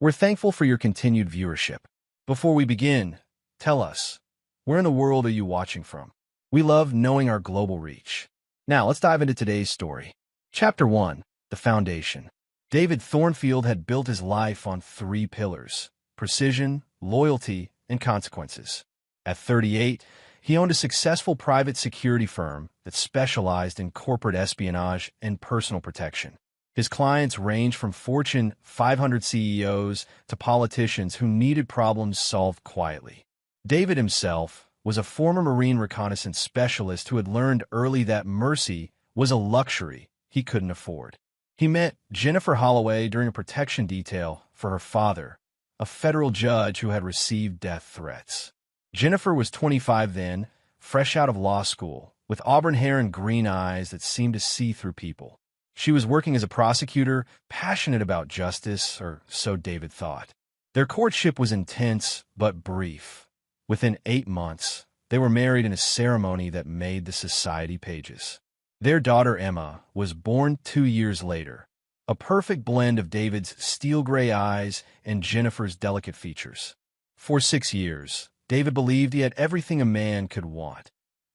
We're thankful for your continued viewership. Before we begin, tell us, where in the world are you watching from? We love knowing our global reach. Now, let's dive into today's story. Chapter 1, The Foundation. David Thornfield had built his life on three pillars: precision, loyalty, and consequences. At 38, he owned a successful private security firm that specialized in corporate espionage and personal protection. His clients ranged from Fortune 500 CEOs to politicians who needed problems solved quietly. David himself was a former Marine reconnaissance specialist who had learned early that mercy was a luxury he couldn't afford. He met Jennifer Holloway during a protection detail for her father, a federal judge who had received death threats. Jennifer was 25 then, fresh out of law school, with auburn hair and green eyes that seemed to see through people. She was working as a prosecutor, passionate about justice, or so David thought. Their courtship was intense but brief. Within 8 months, they were married in a ceremony that made the society pages. Their daughter Emma was born 2 years later, a perfect blend of David's steel-gray eyes and Jennifer's delicate features. For 6 years, David believed he had everything a man could want: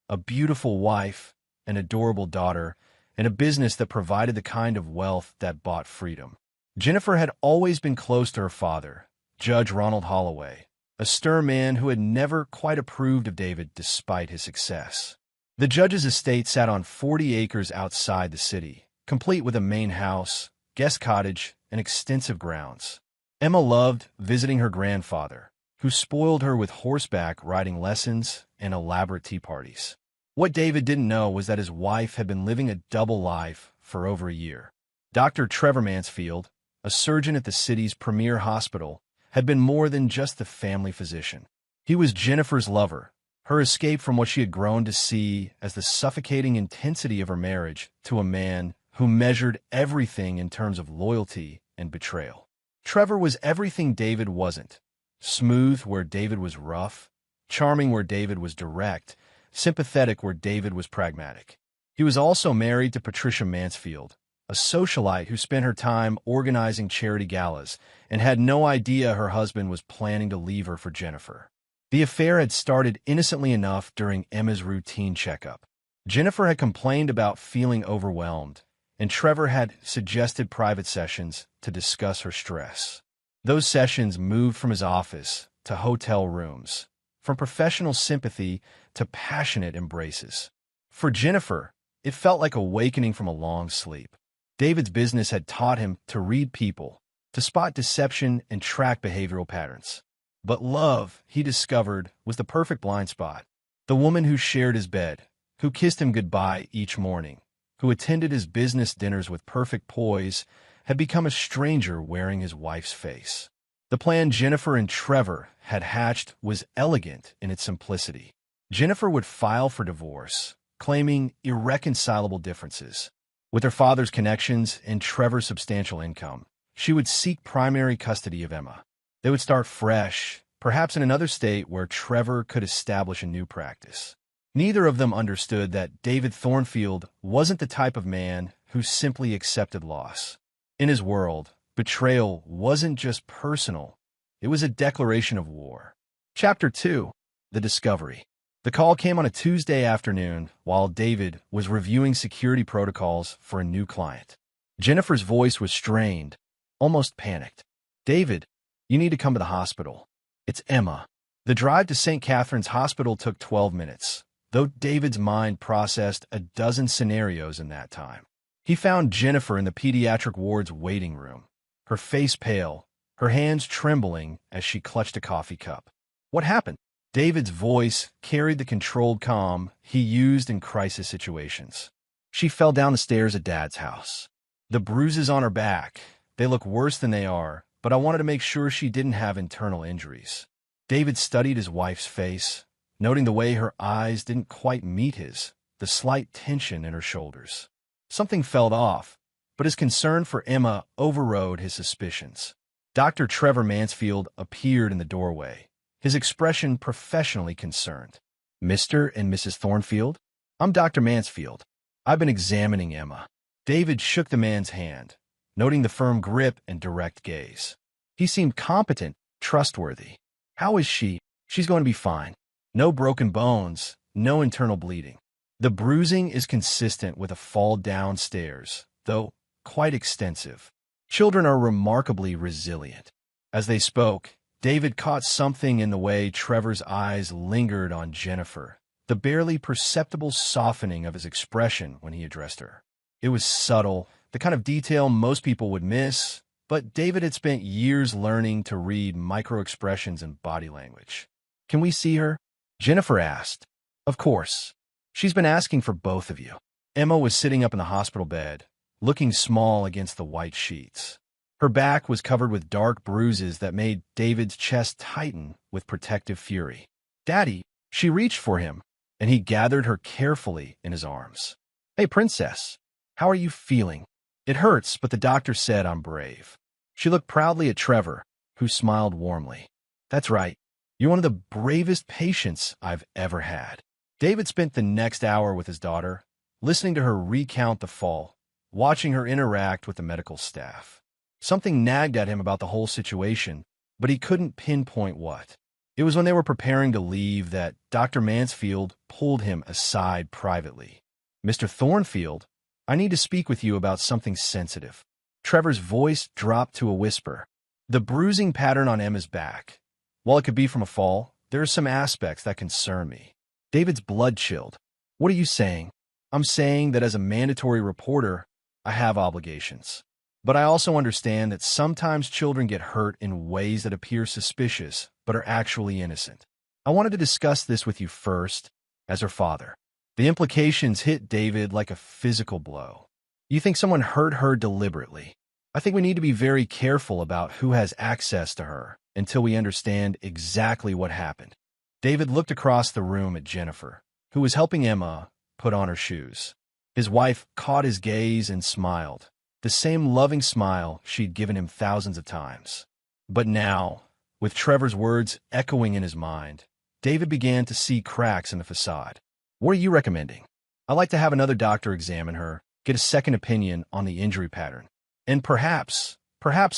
a beautiful wife, an adorable daughter, and a business that provided the kind of wealth that bought freedom. Jennifer had always been close to her father, Judge Ronald Holloway, a stern man who had never quite approved of David despite his success. The judge's estate sat on 40 acres outside the city, complete with a main house, guest cottage, and extensive grounds. Emma loved visiting her grandfather, who spoiled her with horseback riding lessons and elaborate tea parties. What David didn't know was that his wife had been living a double life for over a year. Dr. Trevor Mansfield, a surgeon at the city's premier hospital, had been more than just the family physician. He was Jennifer's lover, her escape from what she had grown to see as the suffocating intensity of her marriage to a man who measured everything in terms of loyalty and betrayal. Trevor was everything David wasn't: smooth where David was rough, charming where David was direct, sympathetic where David was pragmatic. He was also married to Patricia Mansfield, a socialite who spent her time organizing charity galas and had no idea her husband was planning to leave her for Jennifer. The affair had started innocently enough during Emma's routine checkup. Jennifer had complained about feeling overwhelmed, and Trevor had suggested private sessions to discuss her stress. Those sessions moved from his office to hotel rooms, from professional sympathy to passionate embraces. For Jennifer, it felt like awakening from a long sleep. David's business had taught him to read people, to spot deception and track behavioral patterns. But love, he discovered, was the perfect blind spot. The woman who shared his bed, who kissed him goodbye each morning, who attended his business dinners with perfect poise, had become a stranger wearing his wife's face. The plan Jennifer and Trevor had hatched was elegant in its simplicity. Jennifer would file for divorce, claiming irreconcilable differences. With her father's connections and Trevor's substantial income, she would seek primary custody of Emma. They would start fresh, perhaps in another state where Trevor could establish a new practice. Neither of them understood that David Thornfield wasn't the type of man who simply accepted loss. In his world, betrayal wasn't just personal, it was a declaration of war. Chapter 2, The Discovery. The call came on a Tuesday afternoon while David was reviewing security protocols for a new client. Jennifer's voice was strained, almost panicked. "David, you need to come to the hospital. It's Emma." The drive to St. Catherine's Hospital took 12 minutes, though David's mind processed a dozen scenarios in that time. He found Jennifer in the pediatric ward's waiting room, her face pale, her hands trembling as she clutched a coffee cup. "What happened?" David's voice carried the controlled calm he used in crisis situations. "She fell down the stairs at Dad's house. The bruises on her back, they look worse than they are, but I wanted to make sure she didn't have internal injuries." David studied his wife's face, noting the way her eyes didn't quite meet his, the slight tension in her shoulders. Something felt off, but his concern for Emma overrode his suspicions. Dr. Trevor Mansfield appeared in the doorway, his expression professionally concerned. "Mr. and Mrs. Thornfield? I'm Dr. Mansfield. I've been examining Emma." David shook the man's hand, noting the firm grip and direct gaze. He seemed competent, trustworthy. How is she? She's going to be fine. No broken bones, no internal bleeding. The bruising is consistent with a fall downstairs, though quite extensive. Children are remarkably resilient. As they spoke, David caught something in the way Trevor's eyes lingered on Jennifer, the barely perceptible softening of his expression when he addressed her. It was subtle, the kind of detail most people would miss, but David had spent years learning to read micro-expressions and body language. "Can we see her?" Jennifer asked. "Of course. She's been asking for both of you." Emma was sitting up in the hospital bed, looking small against the white sheets. Her back was covered with dark bruises that made David's chest tighten with protective fury. "Daddy," she reached for him, and he gathered her carefully in his arms. "Hey, princess, how are you feeling?" "It hurts, but the doctor said I'm brave." She looked proudly at Trevor, who smiled warmly. "That's right. You're one of the bravest patients I've ever had." David spent the next hour with his daughter, listening to her recount the fall, watching her interact with the medical staff. Something nagged at him about the whole situation, but he couldn't pinpoint what. It was when they were preparing to leave that Dr. Mansfield pulled him aside privately. "Mr. Thornfield, I need to speak with you about something sensitive." Trevor's voice dropped to a whisper. "The bruising pattern on Emma's back. While it could be from a fall, there are some aspects that concern me." David's blood chilled. "What are you saying?" "I'm saying that as a mandatory reporter, I have obligations. But I also understand that sometimes children get hurt in ways that appear suspicious, but are actually innocent. I wanted to discuss this with you first, as her father." The implications hit David like a physical blow. "You think someone hurt her deliberately? I think we need to be very careful about who has access to her until we understand exactly what happened." David looked across the room at Jennifer, who was helping Emma put on her shoes. His wife caught his gaze and smiled, the same loving smile she'd given him thousands of times. But now, with Trevor's words echoing in his mind, David began to see cracks in the facade. "What are you recommending?" "I'd like to have another doctor examine her, get a second opinion on the injury pattern. And perhaps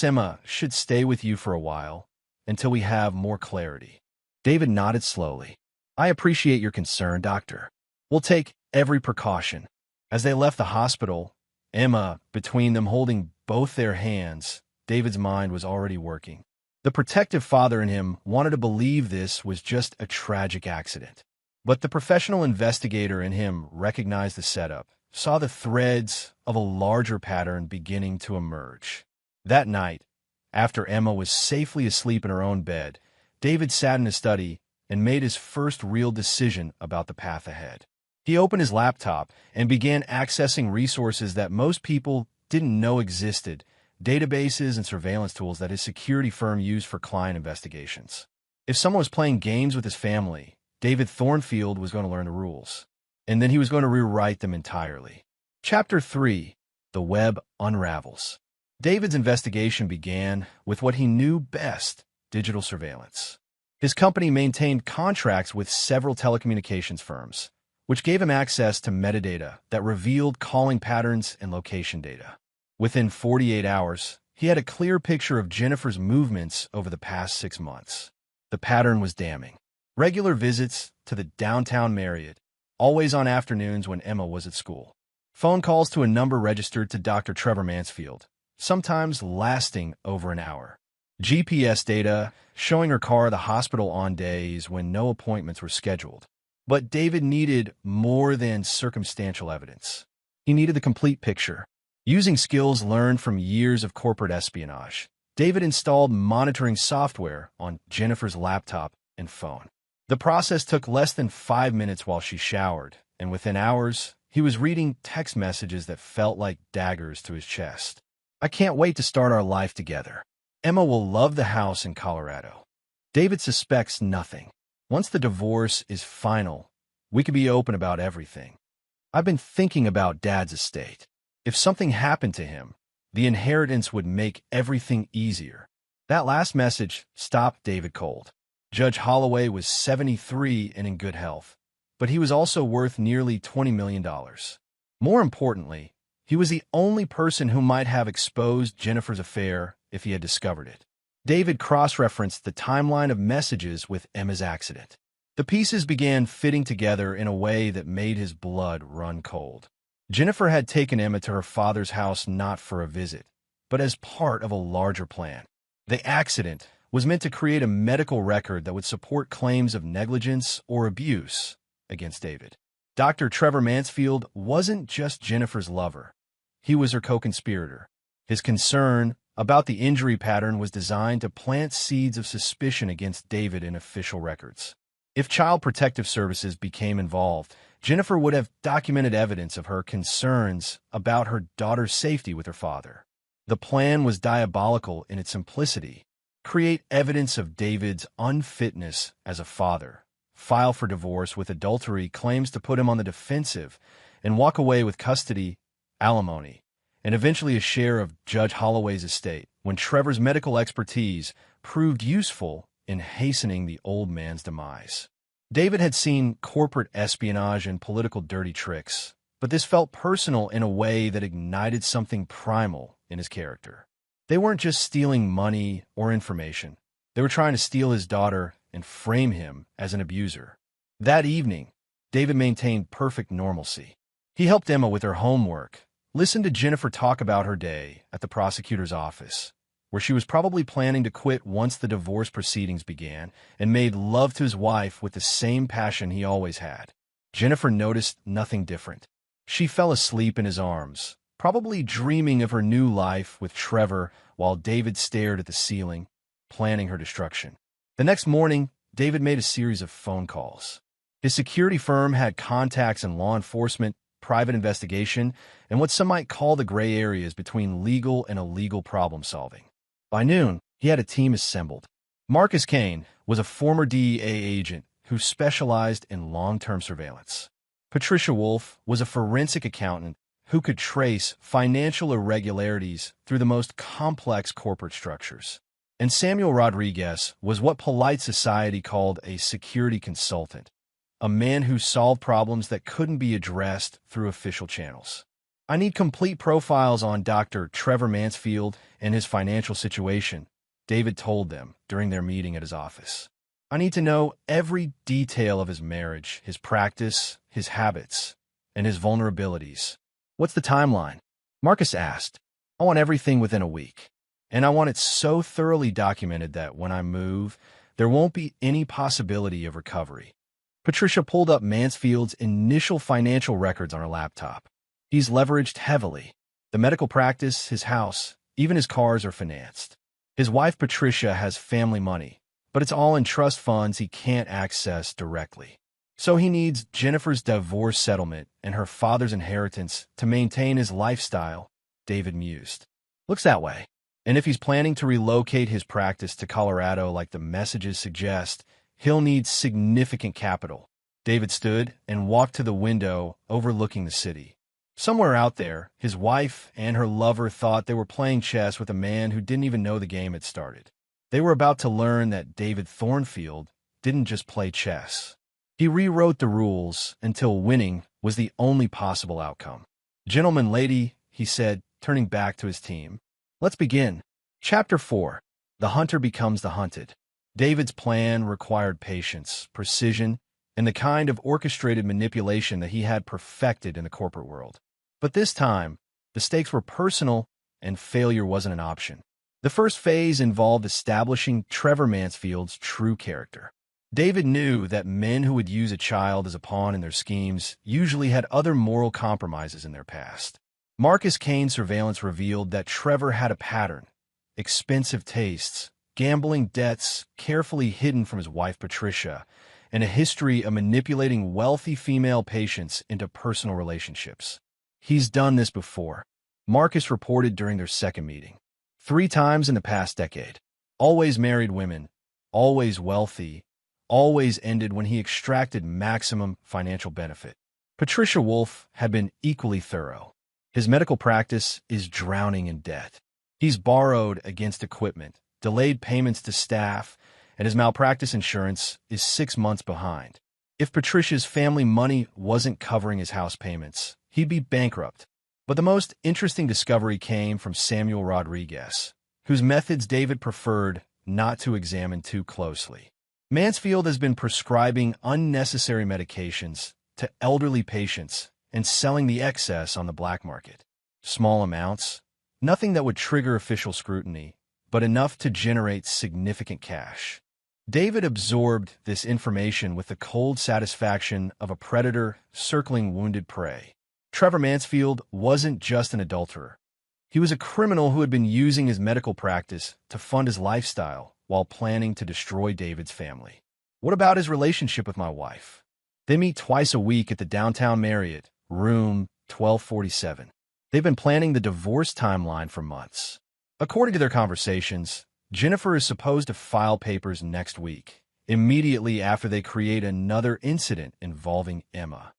Emma should stay with you for a while, until we have more clarity." David nodded slowly. "I appreciate your concern, doctor. We'll take every precaution." As they left the hospital, Emma, between them holding both their hands, David's mind was already working. The protective father in him wanted to believe this was just a tragic accident. But the professional investigator in him recognized the setup, saw the threads of a larger pattern beginning to emerge. That night, after Emma was safely asleep in her own bed, David sat in his study and made his first real decision about the path ahead. He opened his laptop and began accessing resources that most people didn't know existed, databases and surveillance tools that his security firm used for client investigations. If someone was playing games with his family, David Thornfield was going to learn the rules, and then he was going to rewrite them entirely. Chapter 3: The Web Unravels. David's investigation began with what he knew best: digital surveillance. His company maintained contracts with several telecommunications firms, which gave him access to metadata that revealed calling patterns and location data. Within 48 hours, he had a clear picture of Jennifer's movements over the past 6 months. The pattern was damning. Regular visits to the downtown Marriott, always on afternoons when Emma was at school. Phone calls to a number registered to Dr. Trevor Mansfield, sometimes lasting over an hour. GPS data showing her car at the hospital on days when no appointments were scheduled. But David needed more than circumstantial evidence. He needed the complete picture. Using skills learned from years of corporate espionage, David installed monitoring software on Jennifer's laptop and phone. The process took less than 5 minutes while she showered, and within hours, he was reading text messages that felt like daggers to his chest. "I can't wait to start our life together. Emma will love the house in Colorado." David suspects nothing. "Once the divorce is final, we can be open about everything. I've been thinking about Dad's estate. If something happened to him, the inheritance would make everything easier." That last message stopped David cold. Judge Holloway was 73 and in good health, but he was also worth nearly $20 million. More importantly, he was the only person who might have exposed Jennifer's affair if he had discovered it. David cross-referenced the timeline of messages with Emma's accident. The pieces began fitting together in a way that made his blood run cold. Jennifer had taken Emma to her father's house not for a visit, but as part of a larger plan. The accident was meant to create a medical record that would support claims of negligence or abuse against David. Dr. Trevor Mansfield wasn't just Jennifer's lover. He was her co-conspirator. His concern about the injury pattern was designed to plant seeds of suspicion against David in official records. If Child Protective Services became involved, Jennifer would have documented evidence of her concerns about her daughter's safety with her father. The plan was diabolical in its simplicity. Create evidence of David's unfitness as a father, file for divorce with adultery claims to put him on the defensive, and walk away with custody, alimony, and eventually a share of Judge Holloway's estate when Trevor's medical expertise proved useful in hastening the old man's demise. David had seen corporate espionage and political dirty tricks, but this felt personal in a way that ignited something primal in his character. They weren't just stealing money or information. They were trying to steal his daughter and frame him as an abuser. That evening, David maintained perfect normalcy. He helped Emma with her homework, listened to Jennifer talk about her day at the prosecutor's office, where she was probably planning to quit once the divorce proceedings began, and made love to his wife with the same passion he always had. Jennifer noticed nothing different. She fell asleep in his arms, probably dreaming of her new life with Trevor while David stared at the ceiling, planning her destruction. The next morning, David made a series of phone calls. His security firm had contacts in law enforcement, private investigation, and what some might call the gray areas between legal and illegal problem solving. By noon, he had a team assembled. Marcus Kane was a former DEA agent who specialized in long-term surveillance. Patricia Wolf was a forensic accountant who could trace financial irregularities through the most complex corporate structures. And Samuel Rodriguez was what polite society called a security consultant, a man who solved problems that couldn't be addressed through official channels. I need complete profiles on Dr. Trevor Mansfield and his financial situation, David told them during their meeting at his office. I need to know every detail of his marriage, his practice, his habits, and his vulnerabilities. What's the timeline? Marcus asked. I want everything within a week. And I want it so thoroughly documented that when I move, there won't be any possibility of recovery. Patricia pulled up Mansfield's initial financial records on her laptop. He's leveraged heavily. The medical practice, his house, even his cars are financed. His wife Patricia has family money, but it's all in trust funds he can't access directly. So he needs Jennifer's divorce settlement and her father's inheritance to maintain his lifestyle, David mused. Looks that way. And if he's planning to relocate his practice to Colorado like the messages suggest, he'll need significant capital. David stood and walked to the window overlooking the city. Somewhere out there, his wife and her lover thought they were playing chess with a man who didn't even know the game had started. They were about to learn that David Thornfield didn't just play chess. He rewrote the rules until winning was the only possible outcome. Gentleman, lady, he said, turning back to his team. Let's begin. Chapter 4. The Hunter Becomes the Hunted. David's plan required patience, precision, and the kind of orchestrated manipulation that he had perfected in the corporate world. But this time, the stakes were personal, and failure wasn't an option. The first phase involved establishing Trevor Mansfield's true character. David knew that men who would use a child as a pawn in their schemes usually had other moral compromises in their past. Marcus Kane's surveillance revealed that Trevor had a pattern: expensive tastes, gambling debts carefully hidden from his wife Patricia, and a history of manipulating wealthy female patients into personal relationships. He's done this before, Marcus reported during their second meeting. 3 times in the past decade. Always married women, always wealthy, always ended when he extracted maximum financial benefit. Patricia Wolf had been equally thorough. His medical practice is drowning in debt. He's borrowed against equipment, delayed payments to staff, and his malpractice insurance is 6 months behind. If Patricia's family money wasn't covering his house payments, he'd be bankrupt. But the most interesting discovery came from Samuel Rodriguez, whose methods David preferred not to examine too closely. Mansfield has been prescribing unnecessary medications to elderly patients and selling the excess on the black market. Small amounts, nothing that would trigger official scrutiny, but enough to generate significant cash. David absorbed this information with the cold satisfaction of a predator circling wounded prey. Trevor Mansfield wasn't just an adulterer. He was a criminal who had been using his medical practice to fund his lifestyle while planning to destroy David's family. What about his relationship with my wife? They meet twice a week at the downtown Marriott, room 1247. They've been planning the divorce timeline for months. According to their conversations, Jennifer is supposed to file papers next week, immediately after they create another incident involving Emma.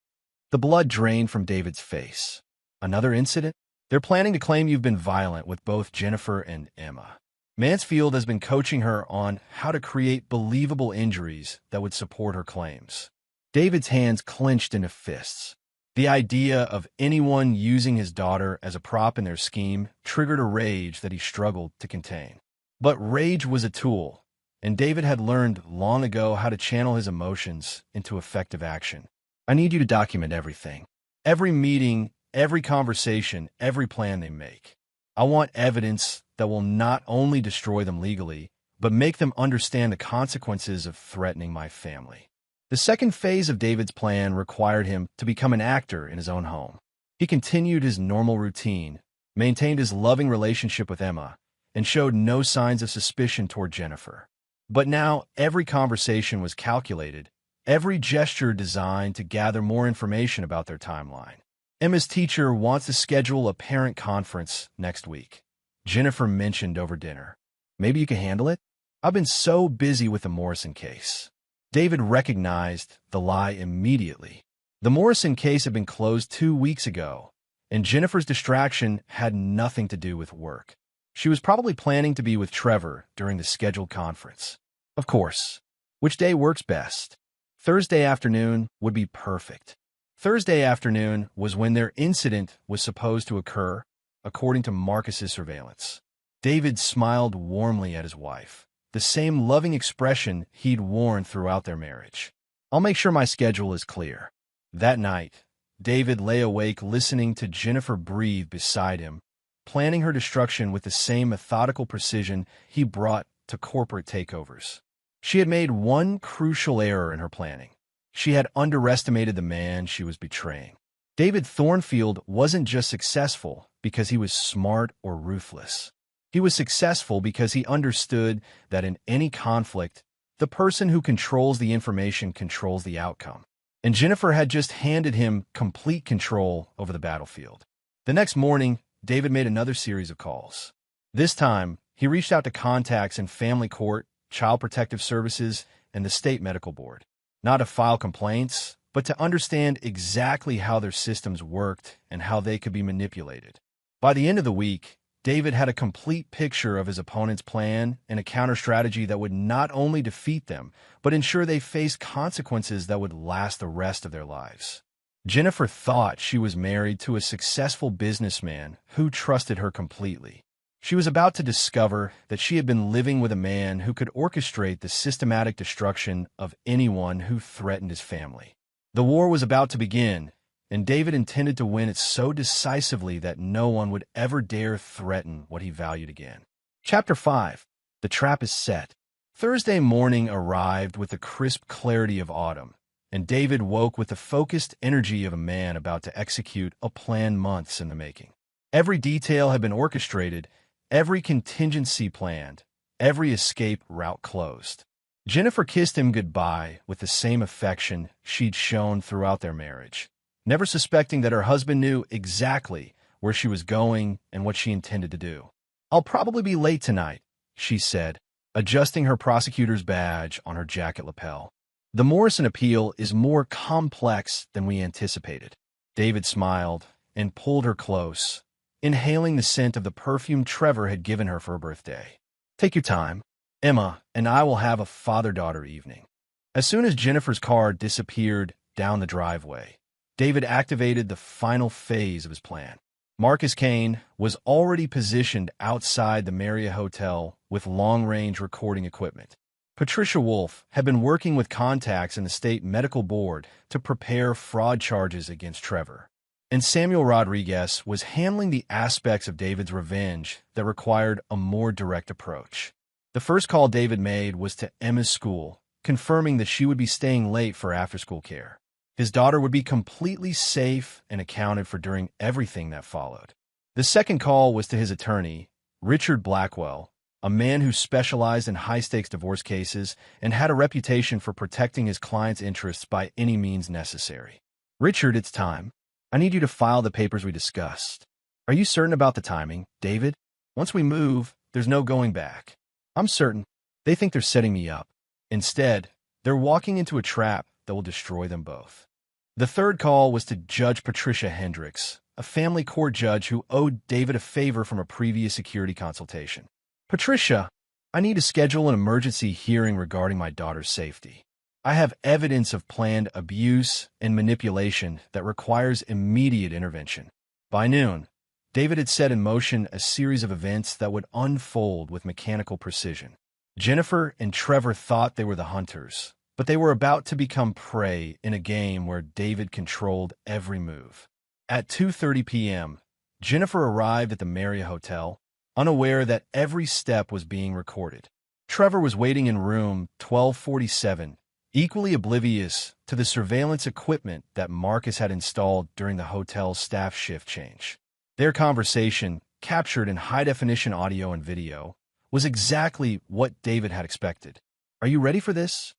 The blood drained from David's face. Another incident? They're planning to claim you've been violent with both Jennifer and Emma. Mansfield has been coaching her on how to create believable injuries that would support her claims. David's hands clenched into fists. The idea of anyone using his daughter as a prop in their scheme triggered a rage that he struggled to contain. But rage was a tool, and David had learned long ago how to channel his emotions into effective action. I need you to document everything. Every meeting, every conversation, every plan they make. I want evidence that will not only destroy them legally, but make them understand the consequences of threatening my family. The second phase of David's plan required him to become an actor in his own home. He continued his normal routine, maintained his loving relationship with Emma, and showed no signs of suspicion toward Jennifer. But now every conversation was calculated, every gesture designed to gather more information about their timeline. Emma's teacher wants to schedule a parent conference next week. Jennifer mentioned over dinner. Maybe you can handle it? I've been so busy with the Morrison case. David recognized the lie immediately. The Morrison case had been closed 2 weeks ago, and Jennifer's distraction had nothing to do with work. She was probably planning to be with Trevor during the scheduled conference. Of course. Which day works best? Thursday afternoon would be perfect. Thursday afternoon was when their incident was supposed to occur, according to Marcus's surveillance. David smiled warmly at his wife, the same loving expression he'd worn throughout their marriage. I'll make sure my schedule is clear. That night, David lay awake listening to Jennifer breathe beside him, planning her destruction with the same methodical precision he brought to corporate takeovers. She had made one crucial error in her planning. She had underestimated the man she was betraying. David Thornfield wasn't just successful because he was smart or ruthless. He was successful because he understood that in any conflict, the person who controls the information controls the outcome. And Jennifer had just handed him complete control over the battlefield. The next morning, David made another series of calls. This time, he reached out to contacts in family court, child protective services, and the state medical board. Not to file complaints, but to understand exactly how their systems worked and how they could be manipulated. By the end of the week, David had a complete picture of his opponent's plan and a counter-strategy that would not only defeat them, but ensure they faced consequences that would last the rest of their lives. Jennifer thought she was married to a successful businessman who trusted her completely. She was about to discover that she had been living with a man who could orchestrate the systematic destruction of anyone who threatened his family. The war was about to begin, and David intended to win it so decisively that no one would ever dare threaten what he valued again. Chapter 5. The Trap is Set. Thursday morning arrived with the crisp clarity of autumn, and David woke with the focused energy of a man about to execute a plan months in the making. Every detail had been orchestrated, every contingency planned, every escape route closed. Jennifer kissed him goodbye with the same affection she'd shown throughout their marriage, never suspecting that her husband knew exactly where she was going and what she intended to do. I'll probably be late tonight, she said, adjusting her prosecutor's badge on her jacket lapel. The Morrison appeal is more complex than we anticipated. David smiled and pulled her close, inhaling the scent of the perfume Trevor had given her for her birthday. Take your time. Emma and I will have a father-daughter evening. As soon as Jennifer's car disappeared down the driveway, David activated the final phase of his plan. Marcus Kane was already positioned outside the Marriott Hotel with long-range recording equipment. Patricia Wolf had been working with contacts in the state medical board to prepare fraud charges against Trevor. And Samuel Rodriguez was handling the aspects of David's revenge that required a more direct approach. The first call David made was to Emma's school, confirming that she would be staying late for after-school care. His daughter would be completely safe and accounted for during everything that followed. The second call was to his attorney, Richard Blackwell, a man who specialized in high-stakes divorce cases and had a reputation for protecting his clients' interests by any means necessary. "Richard, it's time. I need you to file the papers we discussed." "Are you certain about the timing, David? Once we move, there's no going back." "I'm certain. They think they're setting me up. Instead, they're walking into a trap that will destroy them both." The third call was to Judge Patricia Hendricks, a family court judge who owed David a favor from a previous security consultation. "Patricia, I need to schedule an emergency hearing regarding my daughter's safety. I have evidence of planned abuse and manipulation that requires immediate intervention." By noon, David had set in motion a series of events that would unfold with mechanical precision. Jennifer and Trevor thought they were the hunters, but they were about to become prey in a game where David controlled every move. At 2:30 p.m., Jennifer arrived at the Marriott Hotel, unaware that every step was being recorded. Trevor was waiting in room 1247, equally oblivious to the surveillance equipment that Marcus had installed during the hotel's staff shift change. Their conversation, captured in high-definition audio and video, was exactly what David had expected. "Are you ready for this?"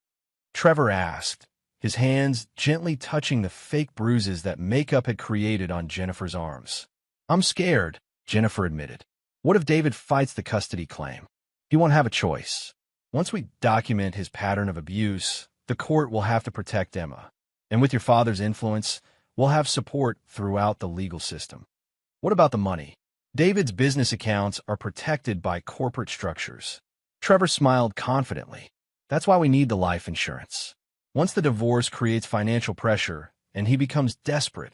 Trevor asked, his hands gently touching the fake bruises that makeup had created on Jennifer's arms. "I'm scared," Jennifer admitted. "What if David fights the custody claim? He won't have a choice. Once we document his pattern of abuse, the court will have to protect Emma. And with your father's influence, we'll have support throughout the legal system." "What about the money?" "David's business accounts are protected by corporate structures." Trevor smiled confidently. "That's why we need the life insurance. Once the divorce creates financial pressure and he becomes desperate,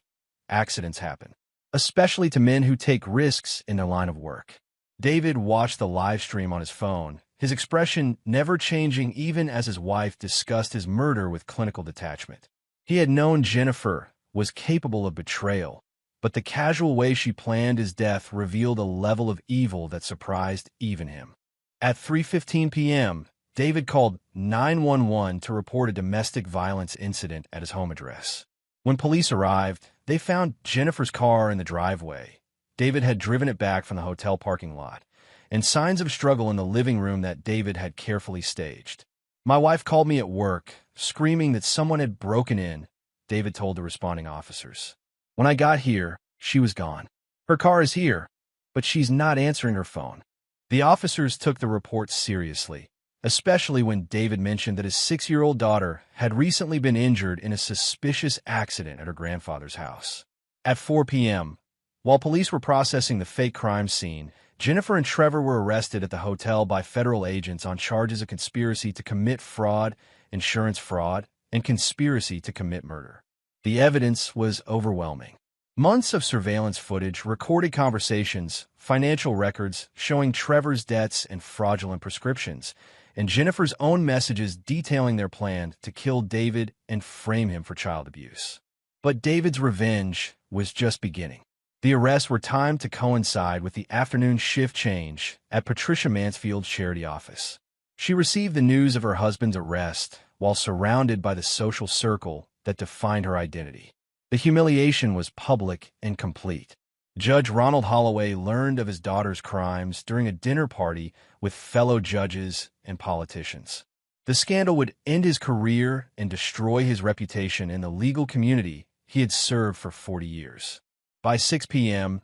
accidents happen, especially to men who take risks in their line of work." David watched the live stream on his phone, his expression never changing even as his wife discussed his murder with clinical detachment. He had known Jennifer was capable of betrayal, but the casual way she planned his death revealed a level of evil that surprised even him. At 3:15 p.m., David called 911 to report a domestic violence incident at his home address. When police arrived, they found Jennifer's car in the driveway. David had driven it back from the hotel parking lot, and signs of struggle in the living room that David had carefully staged. "My wife called me at work, screaming that someone had broken in," David told the responding officers. "When I got here, she was gone. Her car is here, but she's not answering her phone." The officers took the report seriously, especially when David mentioned that his 6-year-old daughter had recently been injured in a suspicious accident at her grandfather's house. At 4 p.m., while police were processing the fake crime scene, Jennifer and Trevor were arrested at the hotel by federal agents on charges of conspiracy to commit fraud, insurance fraud, and conspiracy to commit murder. The evidence was overwhelming. Months of surveillance footage, recorded conversations, financial records showing Trevor's debts and fraudulent prescriptions, and Jennifer's own messages detailing their plan to kill David and frame him for child abuse. But David's revenge was just beginning. The arrests were timed to coincide with the afternoon shift change at Patricia Mansfield's charity office. She received the news of her husband's arrest while surrounded by the social circle that defined her identity. The humiliation was public and complete. Judge Ronald Holloway learned of his daughter's crimes during a dinner party with fellow judges and politicians. The scandal would end his career and destroy his reputation in the legal community he had served for 40 years. By 6 p.m.,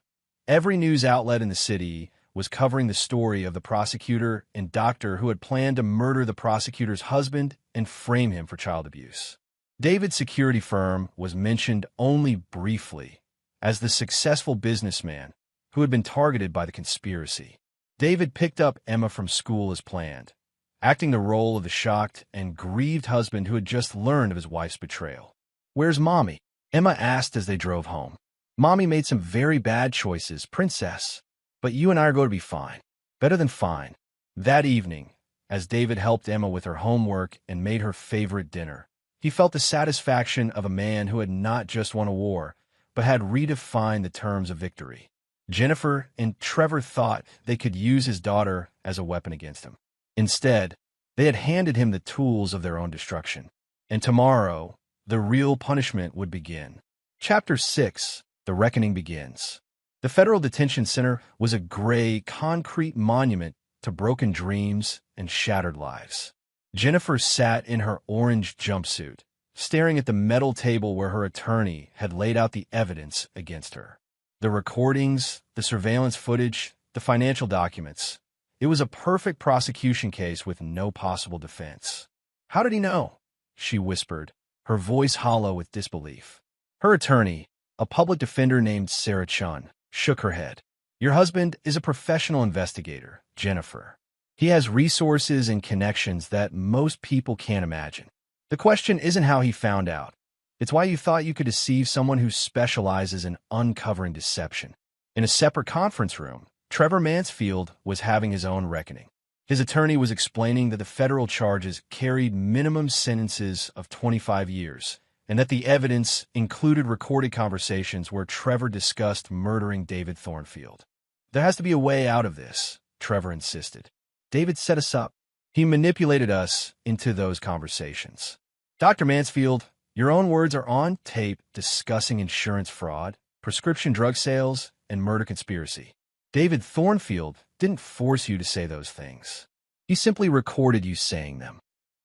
every news outlet in the city was covering the story of the prosecutor and doctor who had planned to murder the prosecutor's husband and frame him for child abuse. David's security firm was mentioned only briefly as the successful businessman who had been targeted by the conspiracy. David picked up Emma from school as planned, acting the role of the shocked and grieved husband who had just learned of his wife's betrayal. "Where's Mommy?" Emma asked as they drove home. "Mommy made some very bad choices, Princess. But you and I are going to be fine. Better than fine." That evening, as David helped Emma with her homework and made her favorite dinner, he felt the satisfaction of a man who had not just won a war, but had redefined the terms of victory. Jennifer and Trevor thought they could use his daughter as a weapon against him. Instead, they had handed him the tools of their own destruction. And tomorrow, the real punishment would begin. Chapter 6: The Reckoning Begins. The Federal Detention Center was a gray, concrete monument to broken dreams and shattered lives. Jennifer sat in her orange jumpsuit, staring at the metal table where her attorney had laid out the evidence against her. The recordings, the surveillance footage, the financial documents. It was a perfect prosecution case with no possible defense. "How did he know?" she whispered, her voice hollow with disbelief. Her attorney, a public defender named Sarah Chun, shook her head. "Your husband is a professional investigator, Jennifer. He has resources and connections that most people can't imagine. The question isn't how he found out. It's why you thought you could deceive someone who specializes in uncovering deception." In a separate conference room, Trevor Mansfield was having his own reckoning. His attorney was explaining that the federal charges carried minimum sentences of 25 years, and that the evidence included recorded conversations where Trevor discussed murdering David Thornfield. "There has to be a way out of this," Trevor insisted. "David set us up. He manipulated us into those conversations." "Dr. Mansfield, your own words are on tape discussing insurance fraud, prescription drug sales, and murder conspiracy. David Thornfield didn't force you to say those things. He simply recorded you saying them."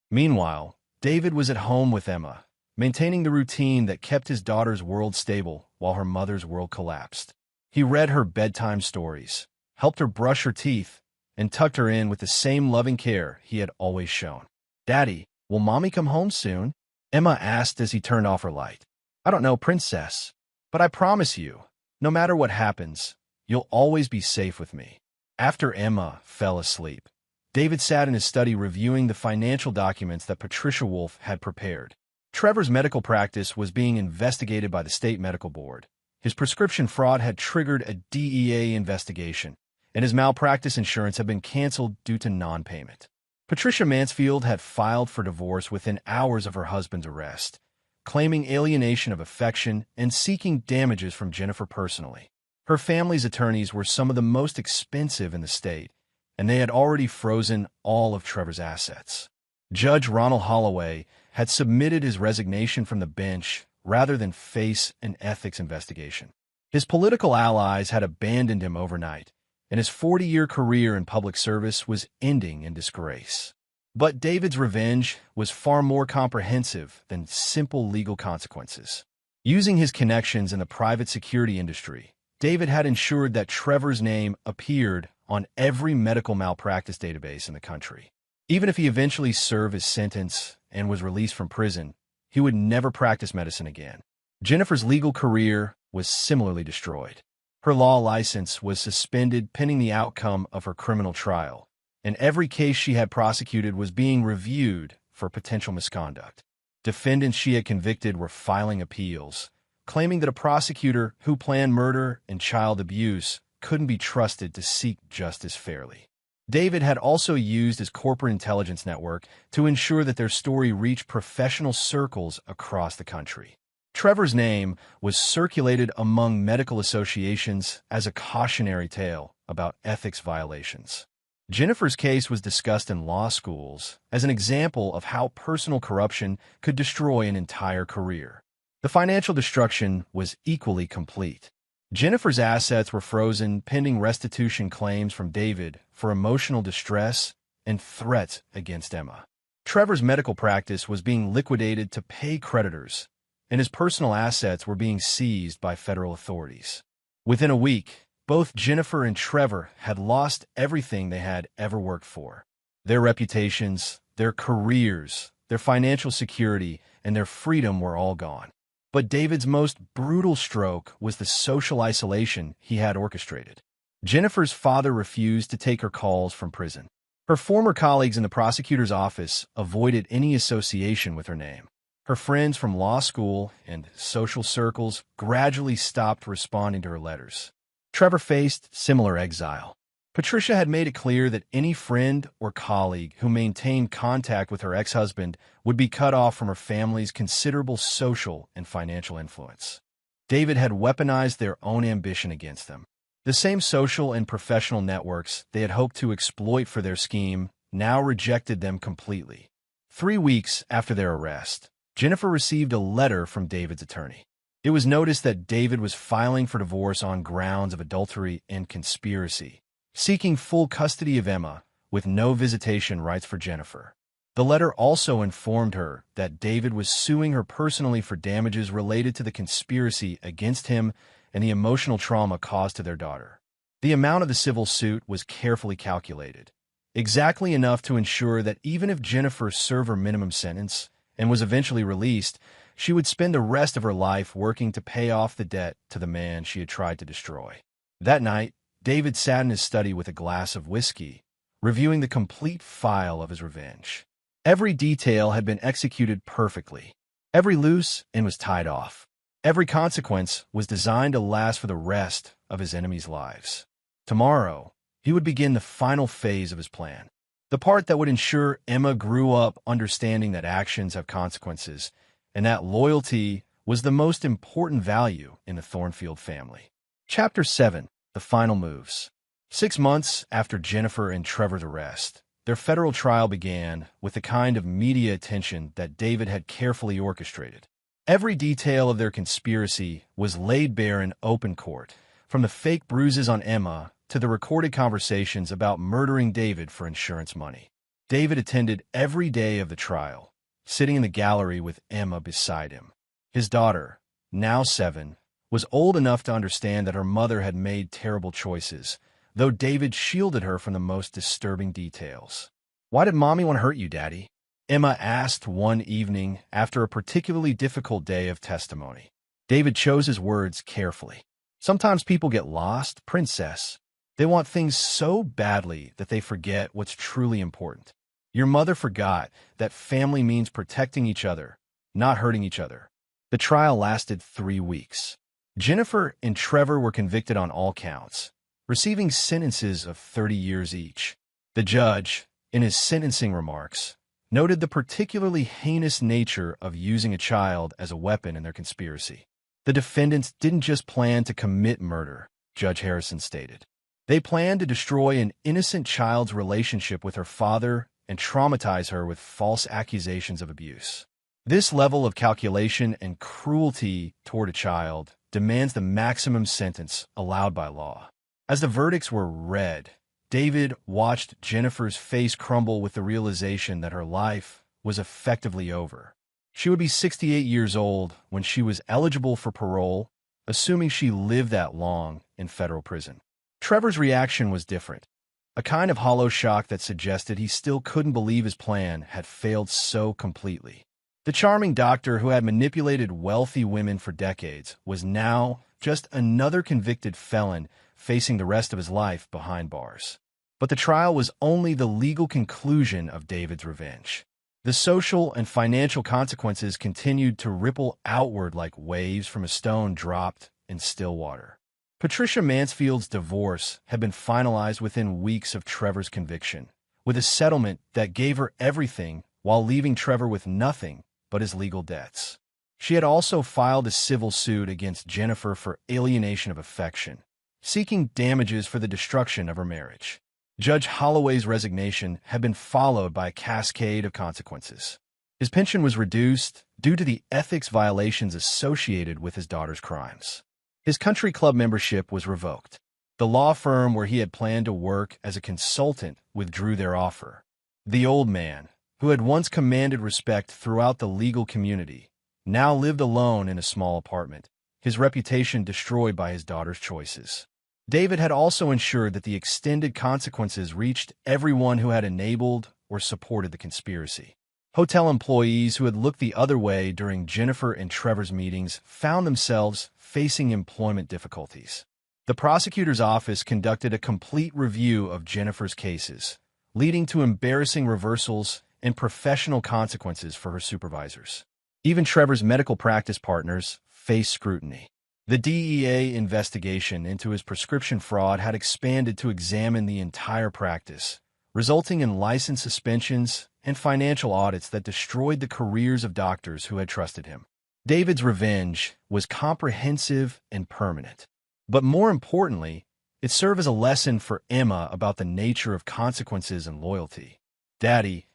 Meanwhile, David was at home with Emma, maintaining the routine that kept his daughter's world stable while her mother's world collapsed. He read her bedtime stories, helped her brush her teeth, and tucked her in with the same loving care he had always shown. "Daddy, will Mommy come home soon?" Emma asked as he turned off her light. "I don't know, Princess, but I promise you, no matter what happens, you'll always be safe with me." After Emma fell asleep, David sat in his study reviewing the financial documents that Patricia Wolf had prepared. Trevor's medical practice was being investigated by the state medical board. His prescription fraud had triggered a DEA investigation, and his malpractice insurance had been canceled due to non-payment. Patricia Mansfield had filed for divorce within hours of her husband's arrest, claiming alienation of affection and seeking damages from Jennifer personally. Her family's attorneys were some of the most expensive in the state, and they had already frozen all of Trevor's assets. Judge Ronald Holloway had submitted his resignation from the bench rather than face an ethics investigation. His political allies had abandoned him overnight, and his 40-year career in public service was ending in disgrace. But David's revenge was far more comprehensive than simple legal consequences. Using his connections in the private security industry, David had ensured that Trevor's name appeared on every medical malpractice database in the country. Even if he eventually served his sentence and was released from prison, he would never practice medicine again. Jennifer's legal career was similarly destroyed. Her law license was suspended pending the outcome of her criminal trial, and every case she had prosecuted was being reviewed for potential misconduct. Defendants she had convicted were filing appeals, claiming that a prosecutor who planned murder and child abuse couldn't be trusted to seek justice fairly. David had also used his corporate intelligence network to ensure that their story reached professional circles across the country. Trevor's name was circulated among medical associations as a cautionary tale about ethics violations. Jennifer's case was discussed in law schools as an example of how personal corruption could destroy an entire career. The financial destruction was equally complete. Jennifer's assets were frozen pending restitution claims from David for emotional distress and threats against Emma. Trevor's medical practice was being liquidated to pay creditors, and his personal assets were being seized by federal authorities. Within a week, both Jennifer and Trevor had lost everything they had ever worked for. Their reputations, their careers, their financial security, and their freedom were all gone. But David's most brutal stroke was the social isolation he had orchestrated. Jennifer's father refused to take her calls from prison. Her former colleagues in the prosecutor's office avoided any association with her name. Her friends from law school and social circles gradually stopped responding to her letters. Trevor faced similar exile. Patricia had made it clear that any friend or colleague who maintained contact with her ex-husband would be cut off from her family's considerable social and financial influence. David had weaponized their own ambition against them. The same social and professional networks they had hoped to exploit for their scheme now rejected them completely. 3 weeks after their arrest, Jennifer received a letter from David's attorney. It was noticed that David was filing for divorce on grounds of adultery and conspiracy, seeking full custody of Emma with no visitation rights for Jennifer. The letter also informed her that David was suing her personally for damages related to the conspiracy against him and the emotional trauma caused to their daughter. The amount of the civil suit was carefully calculated, exactly enough to ensure that even if Jennifer served her minimum sentence and was eventually released, she would spend the rest of her life working to pay off the debt to the man she had tried to destroy. That night, David sat in his study with a glass of whiskey, reviewing the complete file of his revenge. Every detail had been executed perfectly. Every loose end was tied off. Every consequence was designed to last for the rest of his enemies' lives. Tomorrow, he would begin the final phase of his plan, the part that would ensure Emma grew up understanding that actions have consequences and that loyalty was the most important value in the Thornfield family. Chapter 7. The Final Moves. 6 months after Jennifer and Trevor's arrest, their federal trial began with the kind of media attention that David had carefully orchestrated. Every detail of their conspiracy was laid bare in open court, from the fake bruises on Emma to the recorded conversations about murdering David for insurance money. David attended every day of the trial, sitting in the gallery with Emma beside him. His daughter, now 7, was old enough to understand that her mother had made terrible choices, though David shielded her from the most disturbing details. "Why did Mommy want to hurt you, Daddy?" Emma asked one evening after a particularly difficult day of testimony. David chose his words carefully. "Sometimes people get lost, Princess. They want things so badly that they forget what's truly important. Your mother forgot that family means protecting each other, not hurting each other." The trial lasted 3 weeks. Jennifer and Trevor were convicted on all counts, receiving sentences of 30 years each. The judge, in his sentencing remarks, noted the particularly heinous nature of using a child as a weapon in their conspiracy. The defendants didn't just plan to commit murder, Judge Harrison stated. They planned to destroy an innocent child's relationship with her father and traumatize her with false accusations of abuse. This level of calculation and cruelty toward a child demands the maximum sentence allowed by law. As the verdicts were read, David watched Jennifer's face crumble with the realization that her life was effectively over. She would be 68 years old when she was eligible for parole, assuming she lived that long in federal prison. Trevor's reaction was different, a kind of hollow shock that suggested he still couldn't believe his plan had failed so completely. The charming doctor who had manipulated wealthy women for decades was now just another convicted felon facing the rest of his life behind bars. But the trial was only the legal conclusion of David's revenge. The social and financial consequences continued to ripple outward like waves from a stone dropped in still water. Patricia Mansfield's divorce had been finalized within weeks of Trevor's conviction, with a settlement that gave her everything while leaving Trevor with nothing but his legal debts. She had also filed a civil suit against Jennifer for alienation of affection, seeking damages for the destruction of her marriage. Judge Holloway's resignation had been followed by a cascade of consequences. His pension was reduced due to the ethics violations associated with his daughter's crimes. His country club membership was revoked. The law firm where he had planned to work as a consultant withdrew their offer. The old man, who had once commanded respect throughout the legal community, now lived alone in a small apartment, his reputation destroyed by his daughter's choices. David had also ensured that the extended consequences reached everyone who had enabled or supported the conspiracy. Hotel employees who had looked the other way during Jennifer and Trevor's meetings found themselves facing employment difficulties. The prosecutor's office conducted a complete review of Jennifer's cases, leading to embarrassing reversals and professional consequences for her supervisors. Even Trevor's medical practice partners faced scrutiny. The DEA investigation into his prescription fraud had expanded to examine the entire practice, resulting in license suspensions and financial audits that destroyed the careers of doctors who had trusted him. David's revenge was comprehensive and permanent. But more importantly, it served as a lesson for Emma about the nature of consequences and loyalty. "Daddy,"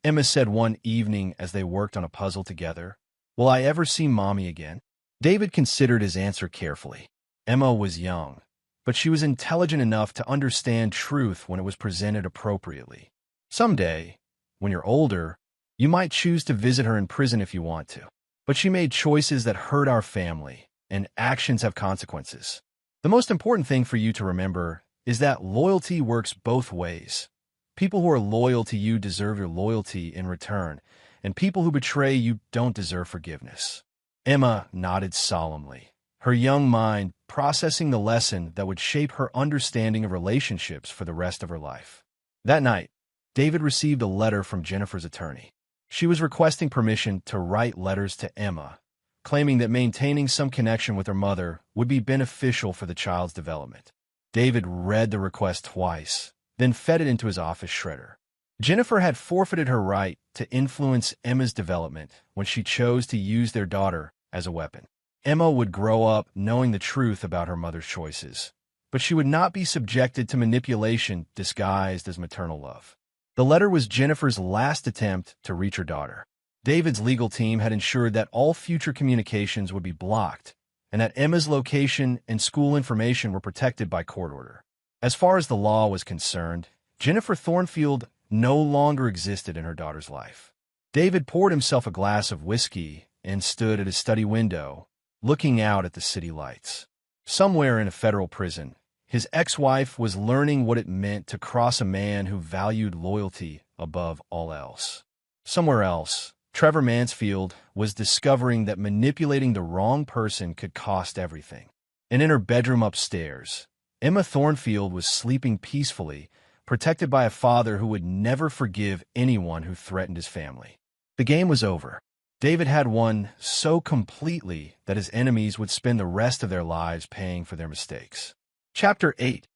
Emma said one evening as they worked on a puzzle together, "will I ever see Mommy again?" David considered his answer carefully. Emma was young, but she was intelligent enough to understand truth when it was presented appropriately. "Someday, when you're older, you might choose to visit her in prison if you want to. But she made choices that hurt our family, and actions have consequences. The most important thing for you to remember is that loyalty works both ways. People who are loyal to you deserve your loyalty in return, and people who betray you don't deserve forgiveness." Emma nodded solemnly, her young mind processing the lesson that would shape her understanding of relationships for the rest of her life. That night, David received a letter from Jennifer's attorney. She was requesting permission to write letters to Emma, claiming that maintaining some connection with her mother would be beneficial for the child's development. David read the request twice, then fed it into his office shredder. Jennifer had forfeited her right to influence Emma's development when she chose to use their daughter as a weapon. Emma would grow up knowing the truth about her mother's choices, but she would not be subjected to manipulation disguised as maternal love. The letter was Jennifer's last attempt to reach her daughter. David's legal team had ensured that all future communications would be blocked and that Emma's location and school information were protected by court order. As far as the law was concerned, Jennifer Thornfield no longer existed in her daughter's life. David poured himself a glass of whiskey and stood at his study window, looking out at the city lights. Somewhere in a federal prison, his ex-wife was learning what it meant to cross a man who valued loyalty above all else. Somewhere else, Trevor Mansfield was discovering that manipulating the wrong person could cost everything. And in her bedroom upstairs, Emma Thornfield was sleeping peacefully, protected by a father who would never forgive anyone who threatened his family. The game was over. David had won so completely that his enemies would spend the rest of their lives paying for their mistakes. Chapter 8.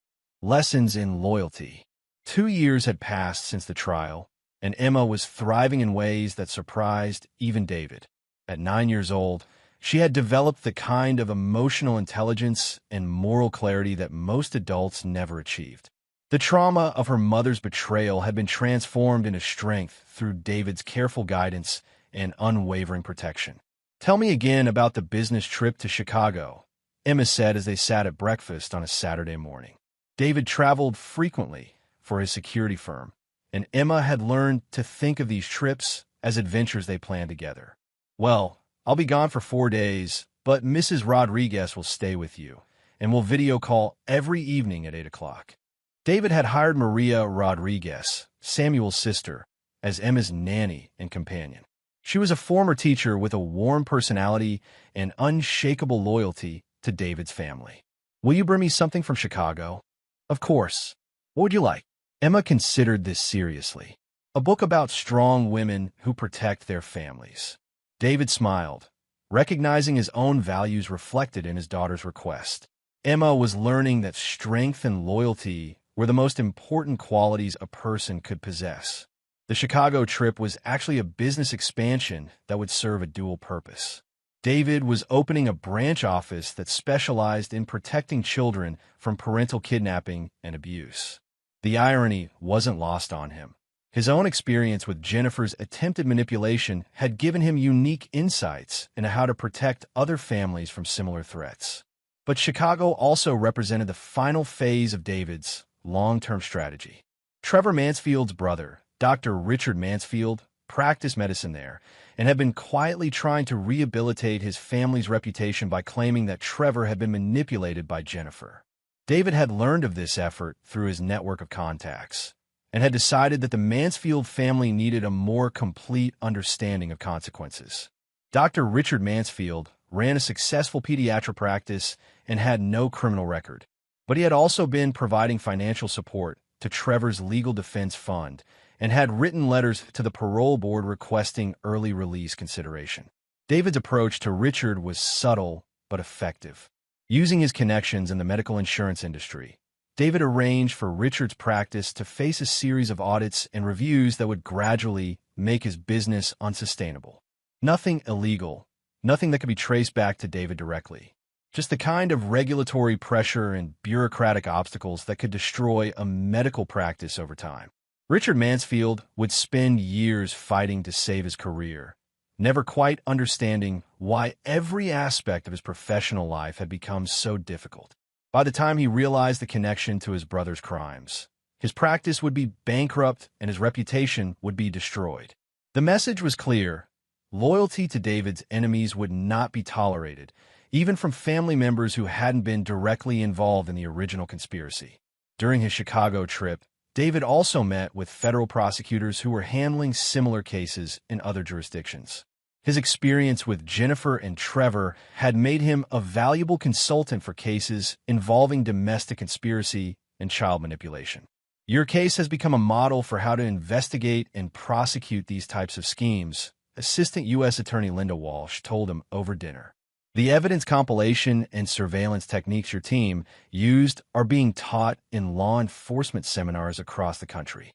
Lessons in Loyalty. 2 years had passed since the trial, and Emma was thriving in ways that surprised even David. At 9 years old, she had developed the kind of emotional intelligence and moral clarity that most adults never achieved. The trauma of her mother's betrayal had been transformed into strength through David's careful guidance and unwavering protection. "Tell me again about the business trip to Chicago," Emma said as they sat at breakfast on a Saturday morning. David traveled frequently for his security firm, and Emma had learned to think of these trips as adventures they planned together. "Well, I'll be gone for 4 days, but Mrs. Rodriguez will stay with you, and we'll video call every evening at 8 o'clock. David had hired Maria Rodriguez, Samuel's sister, as Emma's nanny and companion. She was a former teacher with a warm personality and unshakable loyalty to David's family. "Will you bring me something from Chicago?" "Of course. What would you like?" Emma considered this seriously. "A book about strong women who protect their families." David smiled, recognizing his own values reflected in his daughter's request. Emma was learning that strength and loyalty were the most important qualities a person could possess. The Chicago trip was actually a business expansion that would serve a dual purpose. David was opening a branch office that specialized in protecting children from parental kidnapping and abuse. The irony wasn't lost on him. His own experience with Jennifer's attempted manipulation had given him unique insights into how to protect other families from similar threats. But Chicago also represented the final phase of David's long-term strategy. Trevor Mansfield's brother, Dr. Richard Mansfield, practiced medicine there and had been quietly trying to rehabilitate his family's reputation by claiming that Trevor had been manipulated by Jennifer. David had learned of this effort through his network of contacts and had decided that the Mansfield family needed a more complete understanding of consequences. Dr. Richard Mansfield ran a successful pediatric practice and had no criminal record, but he had also been providing financial support to Trevor's legal defense fund and had written letters to the parole board requesting early release consideration. David's approach to Richard was subtle but effective. Using his connections in the medical insurance industry, David arranged for Richard's practice to face a series of audits and reviews that would gradually make his business unsustainable. Nothing illegal, nothing that could be traced back to David directly. Just the kind of regulatory pressure and bureaucratic obstacles that could destroy a medical practice over time. Richard Mansfield would spend years fighting to save his career, never quite understanding why every aspect of his professional life had become so difficult. By the time he realized the connection to his brother's crimes, his practice would be bankrupt and his reputation would be destroyed. The message was clear. Loyalty to David's enemies would not be tolerated, even from family members who hadn't been directly involved in the original conspiracy. During his Chicago trip, David also met with federal prosecutors who were handling similar cases in other jurisdictions. His experience with Jennifer and Trevor had made him a valuable consultant for cases involving domestic conspiracy and child manipulation. Your case has become a model for how to investigate and prosecute these types of schemes, Assistant U.S. Attorney Linda Walsh told him over dinner. The evidence compilation and surveillance techniques your team used are being taught in law enforcement seminars across the country.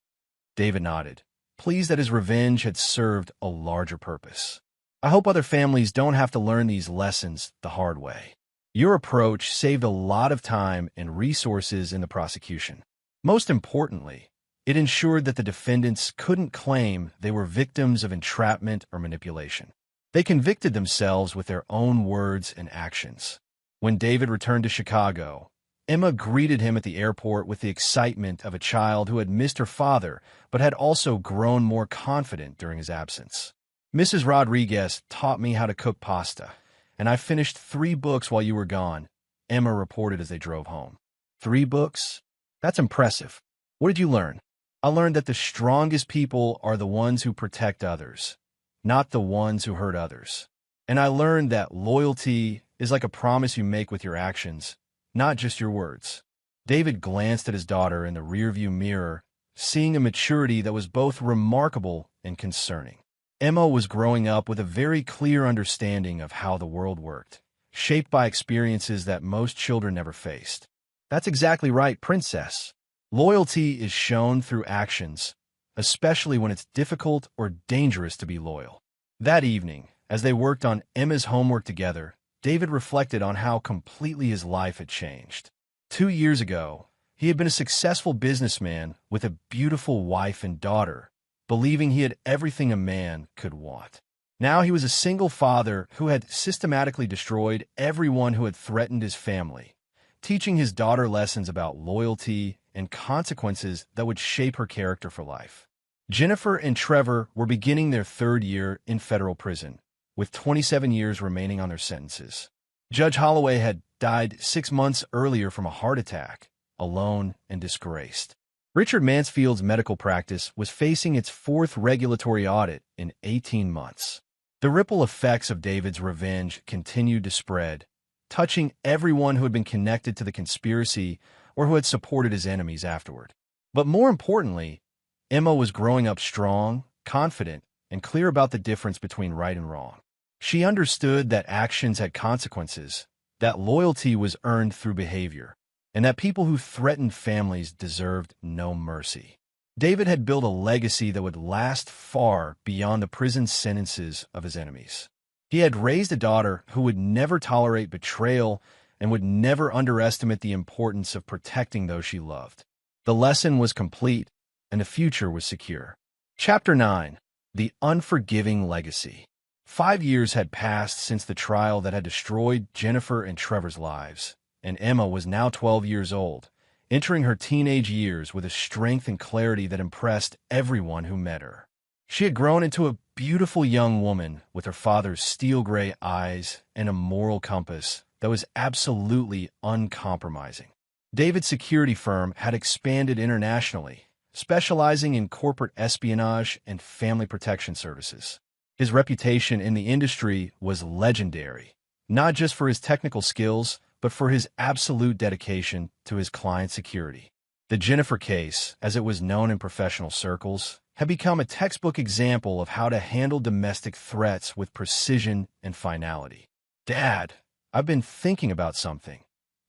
David nodded, pleased that his revenge had served a larger purpose. I hope other families don't have to learn these lessons the hard way. Your approach saved a lot of time and resources in the prosecution. Most importantly, it ensured that the defendants couldn't claim they were victims of entrapment or manipulation. They convicted themselves with their own words and actions. When David returned to Chicago, Emma greeted him at the airport with the excitement of a child who had missed her father but had also grown more confident during his absence. Mrs. Rodriguez taught me how to cook pasta, and I finished 3 books while you were gone, Emma reported as they drove home. 3 books? That's impressive. What did you learn? I learned that the strongest people are the ones who protect others, not the ones who hurt others. And I learned that loyalty is like a promise you make with your actions, not just your words. David glanced at his daughter in the rearview mirror, seeing a maturity that was both remarkable and concerning. Emma was growing up with a very clear understanding of how the world worked, shaped by experiences that most children never faced. That's exactly right, princess. Loyalty is shown through actions, especially when it's difficult or dangerous to be loyal. That evening, as they worked on Emma's homework together, David reflected on how completely his life had changed. 2 years ago, he had been a successful businessman with a beautiful wife and daughter, believing he had everything a man could want. Now he was a single father who had systematically destroyed everyone who had threatened his family, teaching his daughter lessons about loyalty and consequences that would shape her character for life. Jennifer and Trevor were beginning their 3rd year in federal prison, with 27 years remaining on their sentences. Judge Holloway had died 6 months earlier from a heart attack, alone and disgraced. Richard Mansfield's medical practice was facing its 4th regulatory audit in 18 months. The ripple effects of David's revenge continued to spread, touching everyone who had been connected to the conspiracy or who had supported his enemies afterward. But more importantly, Emma was growing up strong, confident, and clear about the difference between right and wrong. She understood that actions had consequences, that loyalty was earned through behavior, and that people who threatened families deserved no mercy. David had built a legacy that would last far beyond the prison sentences of his enemies. He had raised a daughter who would never tolerate betrayal and would never underestimate the importance of protecting those she loved. The lesson was complete, and the future was secure. Chapter 9. The Unforgiving Legacy. 5 years had passed since the trial that had destroyed Jennifer and Trevor's lives, and Emma was now 12 years old, entering her teenage years with a strength and clarity that impressed everyone who met her. She had grown into a beautiful young woman with her father's steel-gray eyes and a moral compass that was absolutely uncompromising. David's security firm had expanded internationally, specializing in corporate espionage and family protection services. His reputation in the industry was legendary, not just for his technical skills, but for his absolute dedication to his client's security. The Jennifer case, as it was known in professional circles, had become a textbook example of how to handle domestic threats with precision and finality. "Dad, I've been thinking about something,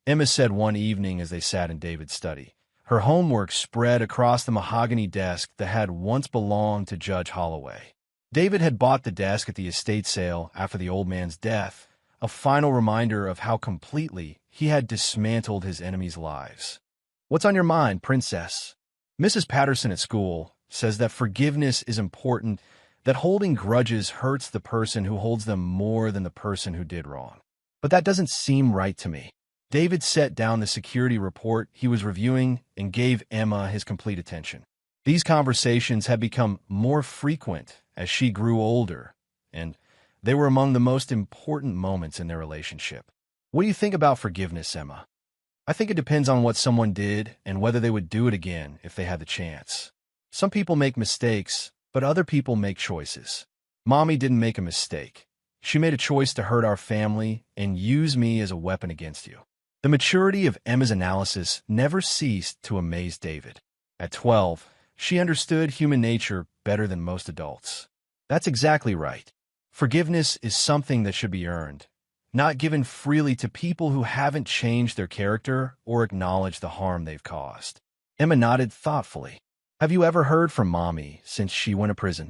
Emma said one evening as they sat in David's study. Her homework spread across the mahogany desk that had once belonged to Judge Holloway. David had bought the desk at the estate sale after the old man's death, a final reminder of how completely he had dismantled his enemies' lives. "What's on your mind, Princess?" "Mrs. Patterson at school says that forgiveness is important, that holding grudges hurts the person who holds them more than the person who did wrong. But that doesn't seem right to me." David set down the security report he was reviewing and gave Emma his complete attention. These conversations had become more frequent as she grew older, and they were among the most important moments in their relationship. "What do you think about forgiveness, Emma?" "I think it depends on what someone did and whether they would do it again if they had the chance. Some people make mistakes, but other people make choices. Mommy didn't make a mistake. She made a choice to hurt our family and use me as a weapon against you." The maturity of Emma's analysis never ceased to amaze David. At 12, she understood human nature better than most adults. "That's exactly right. Forgiveness is something that should be earned, not given freely to people who haven't changed their character or acknowledged the harm they've caused." Emma nodded thoughtfully. "Have you ever heard from Mommy since she went to prison?"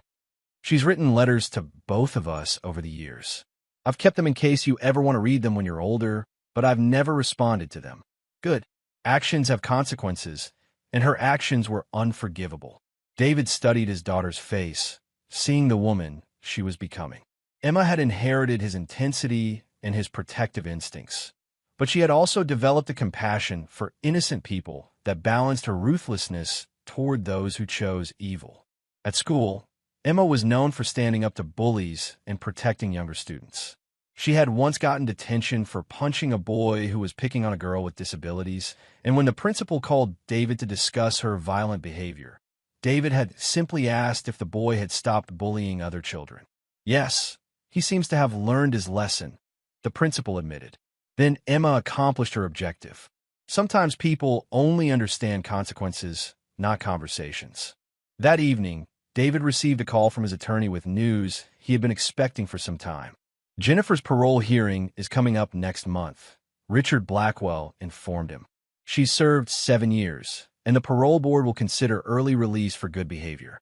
"She's written letters to both of us over the years. I've kept them in case you ever want to read them when you're older, but I've never responded to them." "Good. Actions have consequences, and her actions were unforgivable." David studied his daughter's face, seeing the woman she was becoming. Emma had inherited his intensity and his protective instincts, but she had also developed a compassion for innocent people that balanced her ruthlessness toward those who chose evil. At school, Emma was known for standing up to bullies and protecting younger students. She had once gotten detention for punching a boy who was picking on a girl with disabilities, and when the principal called David to discuss her violent behavior, David had simply asked if the boy had stopped bullying other children. "Yes, he seems to have learned his lesson," the principal admitted. Then Emma accomplished her objective. Sometimes people only understand consequences, not conversations. That evening, David received a call from his attorney with news he had been expecting for some time. "Jennifer's parole hearing is coming up next month," Richard Blackwell informed him. "She's served 7 years, and the parole board will consider early release for good behavior.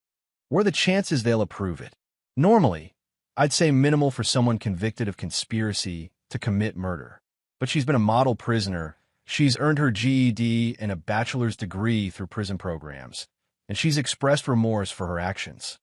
What are the chances they'll approve it?" "Normally, I'd say minimal for someone convicted of conspiracy to commit murder. But she's been a model prisoner. She's earned her GED and a bachelor's degree through prison programs, and she's expressed remorse for her actions."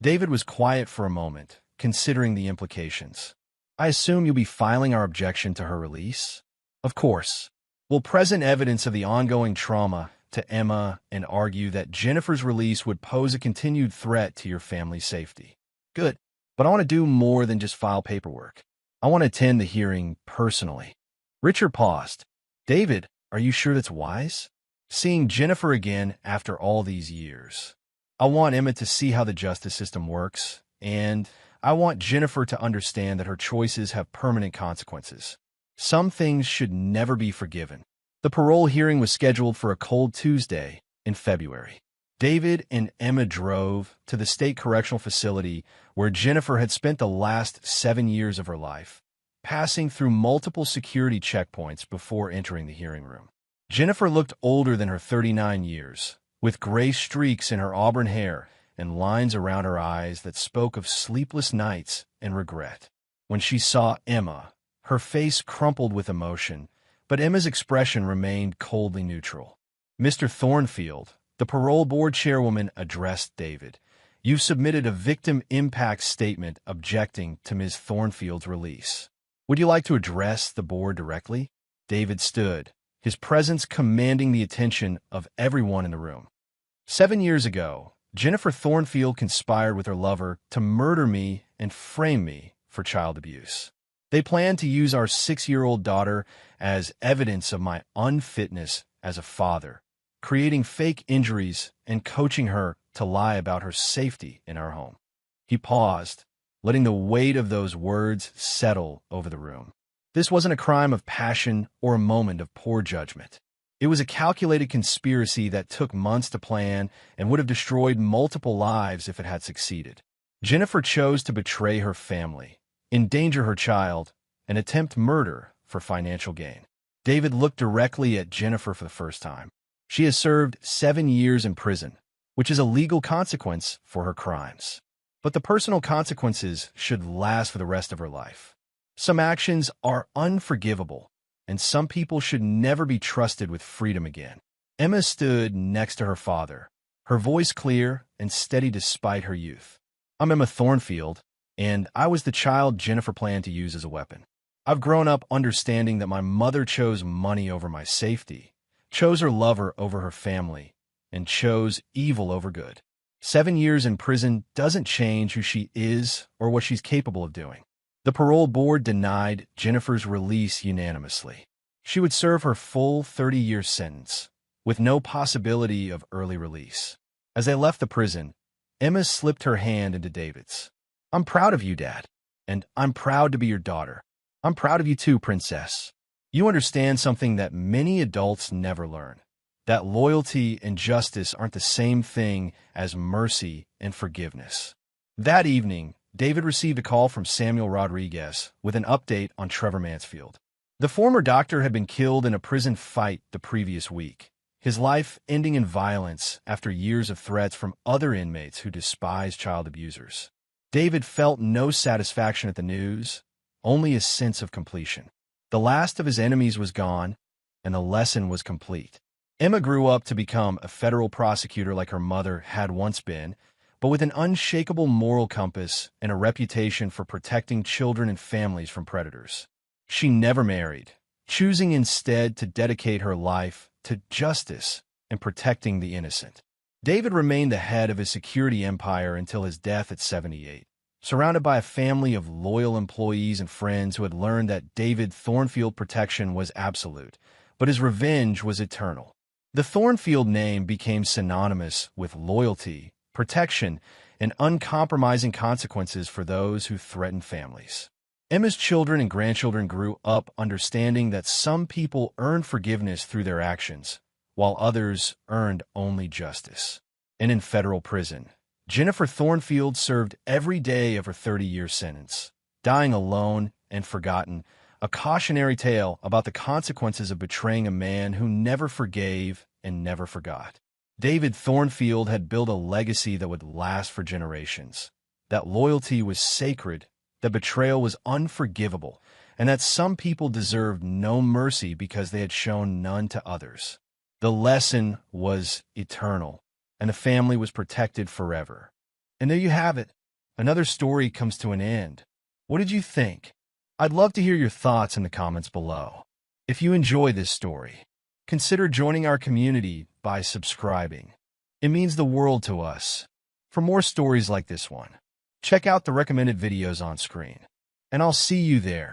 David was quiet for a moment, considering the implications. "I assume you'll be filing our objection to her release?" "Of course. We'll present evidence of the ongoing trauma to Emma and argue that Jennifer's release would pose a continued threat to your family's safety." "Good. But I want to do more than just file paperwork. I want to attend the hearing personally." Richard paused. "David, are you sure that's wise? Seeing Jennifer again after all these years. I want Emma to see how the justice system works, and I want Jennifer to understand that her choices have permanent consequences. Some things should never be forgiven." The parole hearing was scheduled for a cold Tuesday in February. David and Emma drove to the state correctional facility where Jennifer had spent the last 7 years of her life, passing through multiple security checkpoints before entering the hearing room. Jennifer looked older than her 39 years, with gray streaks in her auburn hair and lines around her eyes that spoke of sleepless nights and regret. When she saw Emma, her face crumpled with emotion, but Emma's expression remained coldly neutral. "Mr. Thornfield," the parole board chairwoman addressed David, "you've submitted a victim impact statement objecting to Ms. Thornfield's release. Would you like to address the board directly?" David stood, his presence commanding the attention of everyone in the room. 7 years ago, Jennifer Thornfield conspired with her lover to murder me and frame me for child abuse. They planned to use our 6-year-old daughter as evidence of my unfitness as a father, creating fake injuries and coaching her to lie about her safety in our home. He paused, letting the weight of those words settle over the room. This wasn't a crime of passion or a moment of poor judgment. It was a calculated conspiracy that took months to plan and would have destroyed multiple lives if it had succeeded. Jennifer chose to betray her family, endanger her child, and attempt murder for financial gain. David looked directly at Jennifer for the first time. She has served 7 years in prison, which is a legal consequence for her crimes. But the personal consequences should last for the rest of her life. Some actions are unforgivable, and some people should never be trusted with freedom again. Emma stood next to her father, her voice clear and steady despite her youth. I'm Emma Thornfield, and I was the child Jennifer planned to use as a weapon. I've grown up understanding that my mother chose money over my safety, chose her lover over her family, and chose evil over good. 7 years in prison doesn't change who she is or what she's capable of doing. The parole board denied Jennifer's release unanimously. She would serve her full 30-year sentence, with no possibility of early release. As they left the prison, Emma slipped her hand into David's. I'm proud of you, Dad, and I'm proud to be your daughter. I'm proud of you too, Princess. You understand something that many adults never learn, that loyalty and justice aren't the same thing as mercy and forgiveness. That evening, David received a call from Samuel Rodriguez with an update on Trevor Mansfield. The former doctor had been killed in a prison fight the previous week, his life ending in violence after years of threats from other inmates who despised child abusers. David felt no satisfaction at the news, only a sense of completion. The last of his enemies was gone, and the lesson was complete. Emma grew up to become a federal prosecutor like her mother had once been, but with an unshakable moral compass and a reputation for protecting children and families from predators. She never married, choosing instead to dedicate her life to justice and protecting the innocent. David remained the head of his security empire until his death at 78. Surrounded by a family of loyal employees and friends who had learned that David Thornfield protection was absolute, but his revenge was eternal. The Thornfield name became synonymous with loyalty, protection, and uncompromising consequences for those who threatened families. Emma's children and grandchildren grew up understanding that some people earned forgiveness through their actions, while others earned only justice. And in federal prison, Jennifer Thornfield served every day of her 30-year sentence, dying alone and forgotten, a cautionary tale about the consequences of betraying a man who never forgave and never forgot. David Thornfield had built a legacy that would last for generations, that loyalty was sacred, that betrayal was unforgivable, and that some people deserved no mercy because they had shown none to others. The lesson was eternal, and the family was protected forever. And there you have it. Another story comes to an end. What did you think? I'd love to hear your thoughts in the comments below. If you enjoy this story, consider joining our community by subscribing. It means the world to us. For more stories like this one, check out the recommended videos on screen. And I'll see you there.